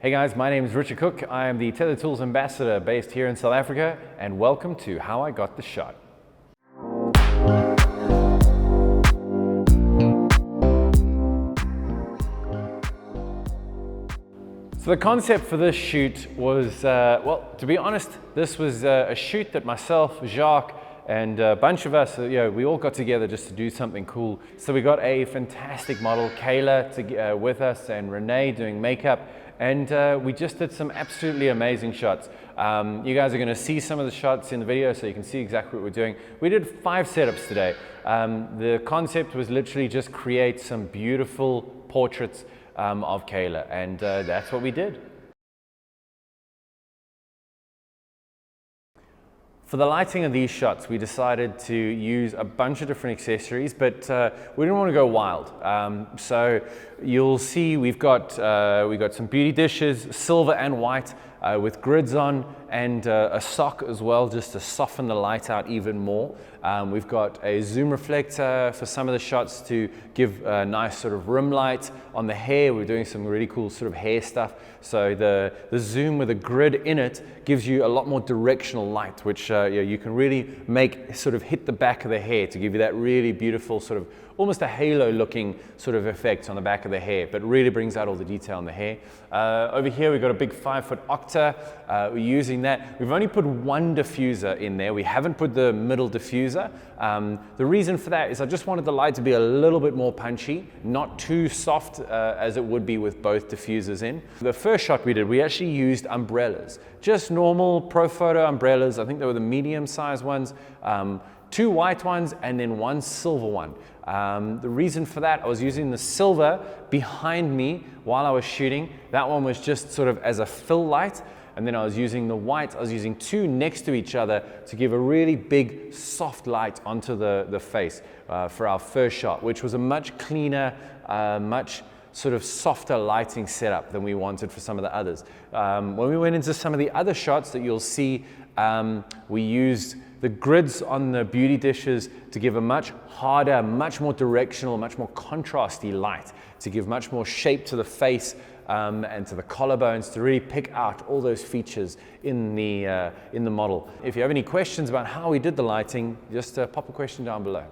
Hey guys, my name is Richard Cook. I am the Tether Tools Ambassador based here in South Africa, and welcome to How I Got the Shot. So the concept for this shoot was, well, to be honest, this was a shoot that myself, Jacques, and a bunch of us, we all got together just to do something cool. So we got a fantastic model, Kayla, with us, and Rene doing makeup. And we just did some absolutely amazing shots. You guys are going to see some of the shots in the video so you can see exactly what we're doing. We did 5 setups today. The concept was literally just create some beautiful portraits of Kayla, and that's what we did. For the lighting of these shots, we decided to use a bunch of different accessories, but we didn't want to go wild. So you'll see we've got some beauty dishes, silver and white, with grids on, and a sock as well, just to soften the light out even more. We've got a zoom reflector for some of the shots to give a nice sort of rim light on the hair. We're doing some really cool sort of hair stuff. So the zoom with a grid in it gives you a lot more directional light, which you can really make sort of hit the back of the hair to give you that really beautiful sort of almost a halo looking sort of effect on the back of the hair, but really brings out all the detail in the hair. Over here we've got a big 5-foot octa. We're using that. We've only put one diffuser in there. We haven't put the middle diffuser. The reason for that is I just wanted the light to be a little bit more punchy, not too soft as it would be with both diffusers in. The first shot we did, we actually used umbrellas, just normal Pro Photo umbrellas. I think they were the medium sized ones. 2 white ones and then 1 silver one. The reason for that, I was using the silver behind me while I was shooting. That one was just sort of as a fill light, and then I was using the white. I was using 2 next to each other to give a really big soft light onto the face for our first shot, which was a much cleaner, much sort of softer lighting setup than we wanted for some of the others. When we went into some of the other shots that you'll see, we used the grids on the beauty dishes to give a much harder, much more directional, much more contrasty light, to give much more shape to the face and to the collarbones, to really pick out all those features in the model. If you have any questions about how we did the lighting, just pop a question down below.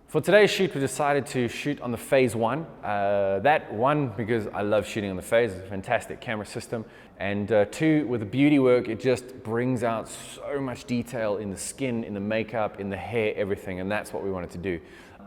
For today's shoot, we decided to shoot on the Phase 1. That one, because I love shooting on the Phase, it's a fantastic camera system. And 2, with the beauty work, it just brings out so much detail in the skin, in the makeup, in the hair, everything, and that's what we wanted to do.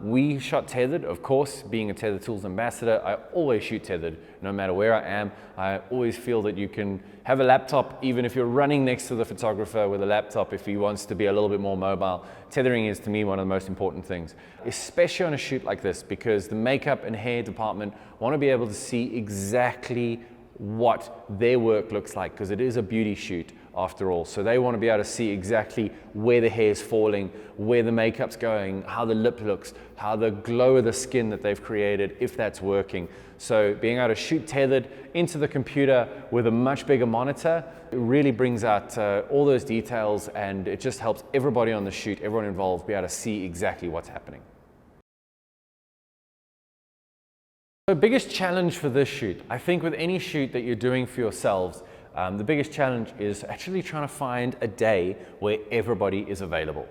We shot tethered, of course. Being a Tether Tools ambassador, I always shoot tethered, no matter where I am. I always feel that you can have a laptop, even if you're running next to the photographer with a laptop, if he wants to be a little bit more mobile. Tethering is, to me, one of the most important things, especially on a shoot like this, because the makeup and hair department want to be able to see exactly what their work looks like, because it is a beauty shoot after all. So they want to be able to see exactly where the hair is falling, where the makeup's going, how the lip looks, how the glow of the skin that they've created, if that's working. So being able to shoot tethered into the computer with a much bigger monitor, it really brings out all those details, and it just helps everybody on the shoot, everyone involved, be able to see exactly what's happening. The biggest challenge for this shoot, I think with any shoot that you're doing for yourselves, the biggest challenge is actually trying to find a day where everybody is available.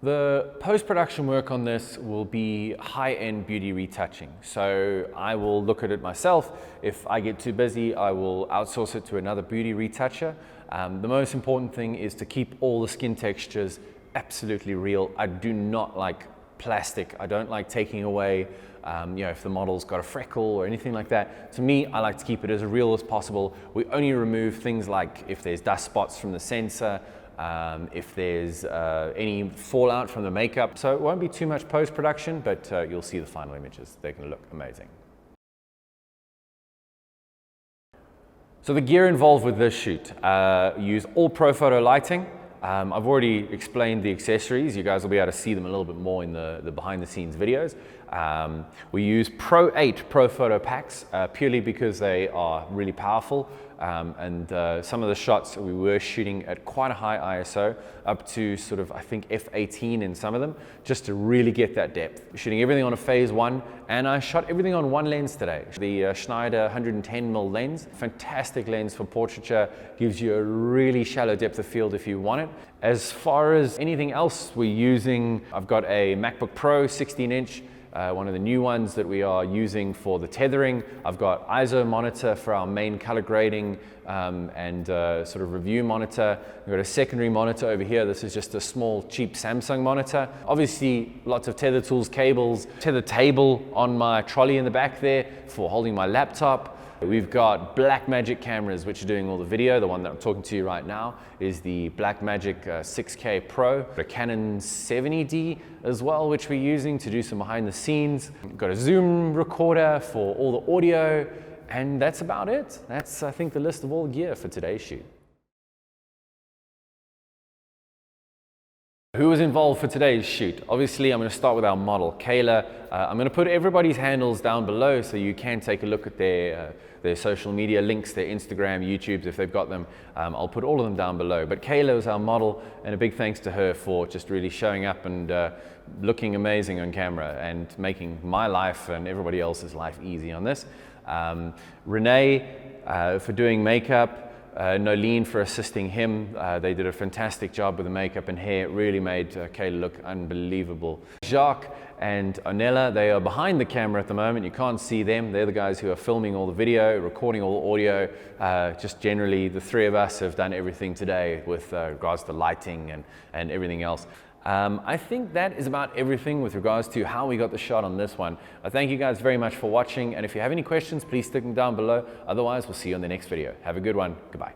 The post-production work on this will be high-end beauty retouching. So I will look at it myself. If I get too busy, I will outsource it to another beauty retoucher. The most important thing is to keep all the skin textures absolutely real. I do not like plastic. I don't like taking away, if the model's got a freckle or anything like that. To me, I like to keep it as real as possible. We only remove things like if there's dust spots from the sensor, if there's any fallout from the makeup. So it won't be too much post-production, but you'll see the final images. They're going to look amazing. So the gear involved with this shoot, use all Pro Photo lighting. I've already explained the accessories. You guys will be able to see them a little bit more in the behind the scenes videos. We use Pro 8 Pro Photo packs purely because they are really powerful. Some of the shots we were shooting at quite a high ISO, up to sort of I think f18 in some of them, just to really get that depth. Shooting everything on a phase 1, and I shot everything on one lens today. The Schneider 110mm lens, fantastic lens for portraiture, gives you a really shallow depth of field if you want it. As far as anything else we're using, I've got a MacBook Pro 16-inch, one of the new ones that we are using for the tethering. I've got ISO monitor for our main color grading sort of review monitor. We've got a secondary monitor over here. This is just a small, cheap Samsung monitor. Obviously, lots of tether tools, cables, tether table on my trolley in the back there for holding my laptop. We've got Blackmagic cameras, which are doing all the video. The one that I'm talking to you right now is the Blackmagic 6K Pro. A Canon 70D as well, which we're using to do some behind the scenes. We've got a Zoom recorder for all the audio, and that's about it. That's, I think, the list of all the gear for today's shoot. Who was involved for today's shoot? Obviously, I'm going to start with our model, Kayla. I'm going to put everybody's handles down below so you can take a look at their social media links, their Instagram, YouTubes, if they've got them. I'll put all of them down below. But Kayla was our model, and a big thanks to her for just really showing up and looking amazing on camera and making my life and everybody else's life easy on this. Rene for doing makeup. Noleen for assisting him. They did a fantastic job with the makeup and hair. It really made Kayla look unbelievable. Jacques and Onela, they are behind the camera at the moment. You can't see them. They're the guys who are filming all the video, recording all the audio. Just generally, the three of us have done everything today with regards to lighting and everything else. I think that is about everything with regards to how we got the shot on this one. I thank you guys very much for watching, and if you have any questions, please stick them down below. Otherwise, we'll see you on the next video. Have a good one. Goodbye.